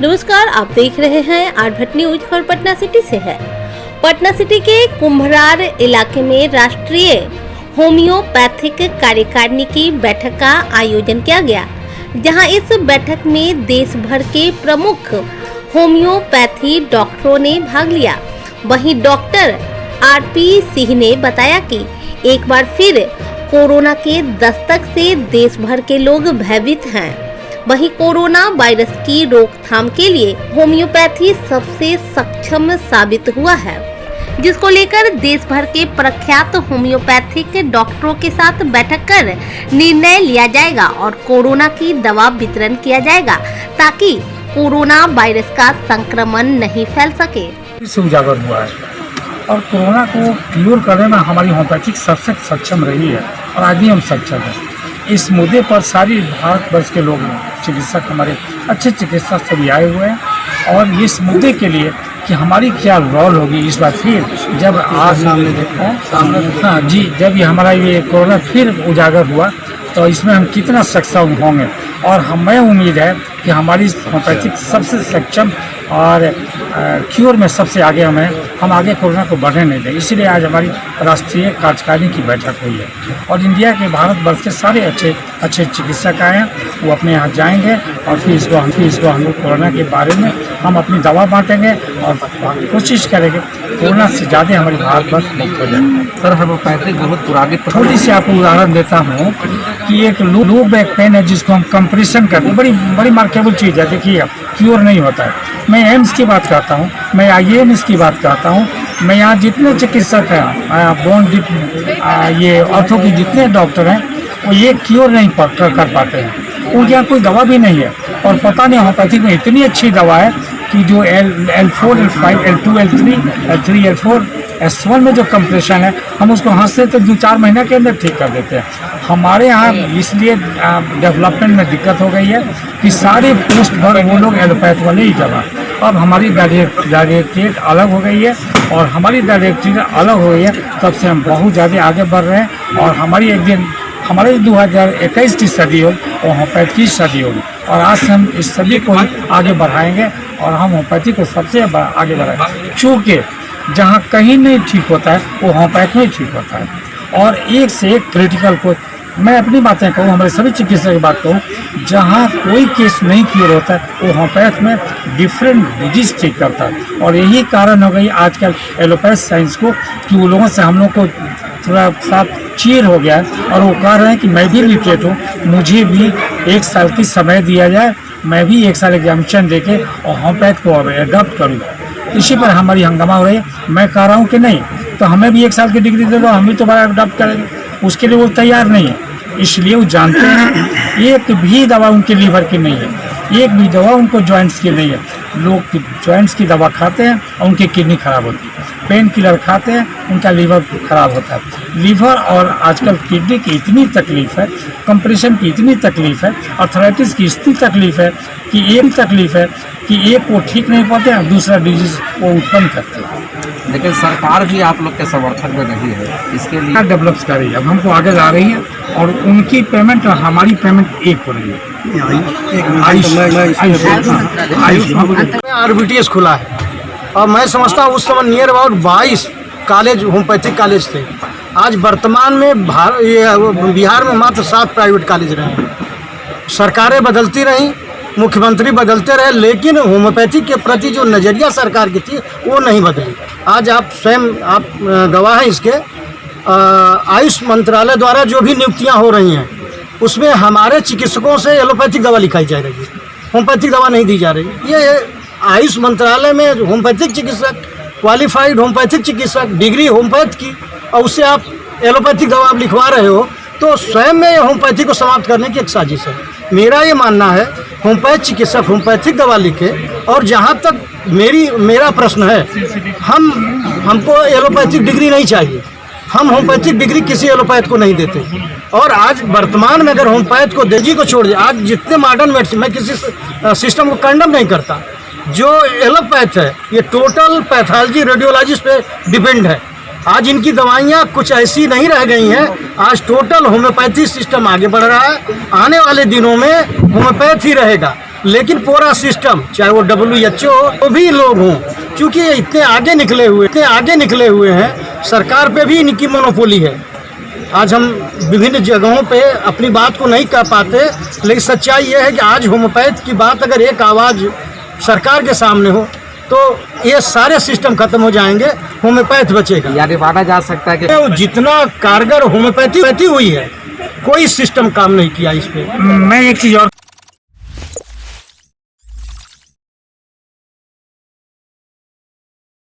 नमस्कार, आप देख रहे हैं आरभट न्यूज और पटना सिटी से है। पटना सिटी के कुम्भरार इलाके में राष्ट्रीय होम्योपैथिक कार्यकारिणी की बैठक का आयोजन किया गया, जहां इस बैठक में देश भर के प्रमुख होम्योपैथी डॉक्टरों ने भाग लिया। वहीं डॉक्टर आरपी सिंह ने बताया कि एक बार फिर कोरोना के दस्तक से देश भर के लोग भयभीत हैं। वहीं कोरोना वायरस की रोकथाम के लिए होम्योपैथी सबसे सक्षम साबित हुआ है, जिसको लेकर देश भर के प्रख्यात होम्योपैथिक डॉक्टरों के साथ बैठक कर निर्णय लिया जाएगा और कोरोना की दवा वितरण किया जाएगा, ताकि कोरोना वायरस का संक्रमण नहीं फैल सके। उजागर हुआ है और कोरोना को क्योर करने में हमारी होम्योपैथिक सबसे सक्षम रही है और आज भी हम सक्षम हैं। इस मुद्दे पर सारी भारतवर्ष के लोग, चिकित्सक, हमारे अच्छे चिकित्सक सभी आए हुए हैं और इस मुद्दे के लिए कि हमारी क्या रोल होगी इस बार फिर जब आज हाँ जी, जब ये हमारा ये कोरोना फिर उजागर हुआ तो इसमें हम कितना सक्षम होंगे और हमें उम्मीद है कि हमारी होम्योपैथिक सबसे सक्षम और क्योर में सबसे आगे हम आगे कोरोना को बढ़ने नहीं दें। इसीलिए आज हमारी राष्ट्रीय कार्यकारिणी की बैठक हुई है और इंडिया के भारतवर्ष के सारे अच्छे चिकित्सक आए हैं, वो अपने यहाँ जाएंगे और फिर इसको हम लोग कोरोना के बारे में हम अपनी दवा बांटेंगे और कोशिश करेंगे कोरोना से ज़्यादा हमारी भारतवर्ष मुक्त हो जाए। सर, होम्योपैथिक बहुत पुरानी थोड़ी सी आपको उदाहरण देता हूँ कि एक लो बैक पेन है जिसको हम कंप्रेशन करते हैं, बड़ी मार्केबल चीज़ है। देखिए, क्योर नहीं होता है। मैं एम्स की बात करता हूँ, मैं IAMS की बात करता हूँ, मैं यहाँ जितने चिकित्सक हैं, बोन ये ऑर्थो के जितने डॉक्टर हैं, वो ये क्योर नहीं कर पाते हैं। उनके यहाँ कोई दवा भी नहीं है और पता नहीं होम्योपैथिक में इतनी अच्छी दवा है कि जो L4, L5, L2, L3, L4, S1 में जो कंप्रेशन है, हम उसको हाथ से तो 2-4 महीने के अंदर ठीक कर देते हैं। हमारे यहाँ इसलिए डेवलपमेंट में दिक्कत हो गई है कि सारे पोस्ट भर वो लोग एलोपैथ वाले ही जगह। अब हमारी डायरेक्टरेट अलग हो गई है और हमारी डायरेक्टरेट अलग हो गई है, तब से हम बहुत ज़्यादा आगे बढ़ रहे हैं और हमारी एक दिन हमारी 2021 की सदी होगी और होम्योपैथी की सदी होगी और आज से हम इस सदी को आगे बढ़ाएंगे और हम होम्योपैथी को सबसे आगे बढ़ाएंगे। चूँकि जहाँ कहीं नहीं ठीक होता है वो होम्योपैथ में ठीक होता है और एक से एक क्रिटिकल को मैं अपनी बातें कहूँ, हमारे सभी चिकित्सक की बात कहूँ, जहाँ कोई केस नहीं क्योर होता है वो होम्योपैथ में डिफरेंट डिजीज ठीक करता है और यही कारण हो गई आजकल एलोपैथ साइंस को कि वो लोगों से हम लोग को थोड़ा सा चीर हो गया है और वो कह रहे हैं कि मैं भी लिटरेट हूँ, मुझे भी 1 साल की समय दिया जाए, मैं भी 1 साल एग्जामिनेशन देके और होम्योपैथ को एडॉप्ट करूँगा। इसी पर हमारी हंगामा हो रही है। मैं कह रहा हूँ कि नहीं, तो हमें भी 1 साल की डिग्री दे दो, हम भी तुम्हारा एडॉप्ट करेंगे। उसके लिए वो तैयार नहीं है, इसलिए वो जानते हैं एक भी दवा उनके लीवर की नहीं है, एक भी दवा उनको जॉइंट्स की नहीं है। लोग जॉइंट्स की दवा खाते हैं और उनकी किडनी खराब होती है, पेन किलर खाते हैं उनका लीवर खराब होता है। लीवर और आजकल किडनी की इतनी तकलीफ है, कंप्रेशन की इतनी तकलीफ है, आर्थराइटिस की इतनी तकलीफ है कि एक वो ठीक नहीं पाते और दूसरा डिजीज वो उत्पन्न करते हैं। लेकिन सरकार भी आप लोग के समर्थन में नहीं है, इसके लिए डेवलप कर रही है, अब हमको आगे ला रही है और उनकी पेमेंट और हमारी पेमेंट एक हो रही है। RBTS खुला है और मैं समझता हूँ उस समय near about 22 college homeopathic college थे। आज वर्तमान में बिहार में मात्र 7 प्राइवेट कॉलेज रहे। सरकारें बदलती रहीं, मुख्यमंत्री बदलते रहे, लेकिन होम्योपैथी के प्रति जो नज़रिया सरकार की थी वो नहीं बदली। आज आप स्वयं आप गवाह हैं इसके। आयुष मंत्रालय द्वारा जो भी नियुक्तियां हो रही हैं उसमें हमारे चिकित्सकों से एलोपैथिक दवा लिखाई जा रही है, होम्योपैथिक दवा नहीं दी जा रही। ये आयुष मंत्रालय में होम्योपैथिक चिकित्सक, क्वालिफाइड होम्योपैथिक चिकित्सक, डिग्री होम्योपैथ की, और उससे आप एलोपैथिक दवा आप लिखवा रहे हो, तो स्वयं में होम्योपैथी को समाप्त करने की एक साजिश है। मेरा ये मानना है होम्योपैथ चिकित्सक होम्योपैथिक दवा लिखे। और जहाँ तक मेरा प्रश्न है, हमको एलोपैथिक डिग्री नहीं चाहिए, हम होम्योपैथिक डिग्री किसी एलोपैथ को नहीं देते। और आज वर्तमान में अगर होम्योपैथ को देजी को छोड़ दिया, आज जितने मॉडर्न मेडिसिन, मैं किसी सिस्टम को कंडम नहीं करता, जो एलोपैथ है ये टोटल पैथोलॉजी रेडियोलॉजिस्ट पे डिपेंड है। आज इनकी दवाइयाँ कुछ ऐसी नहीं रह गई हैं। आज टोटल होम्योपैथी सिस्टम आगे बढ़ रहा है। आने वाले दिनों में होम्योपैथ ही रहेगा। लेकिन पूरा सिस्टम चाहे वो WHO हो वो भी लोग हों, क्योंकि इतने आगे निकले हुए हैं, सरकार पे भी इनकी मोनोपोली है। आज हम विभिन्न जगहों पे अपनी बात को नहीं कह पाते, लेकिन सच्चाई ये है कि आज होम्योपैथ की बात अगर एक आवाज़ सरकार के सामने हो तो ये सारे सिस्टम खत्म हो जाएंगे, होम्योपैथ बचेगा। यानी माना जा सकता है कि तो जितना कारगर होम्योपैथी हुई है, कोई सिस्टम काम नहीं किया इस पे। मैं एक चीज़ और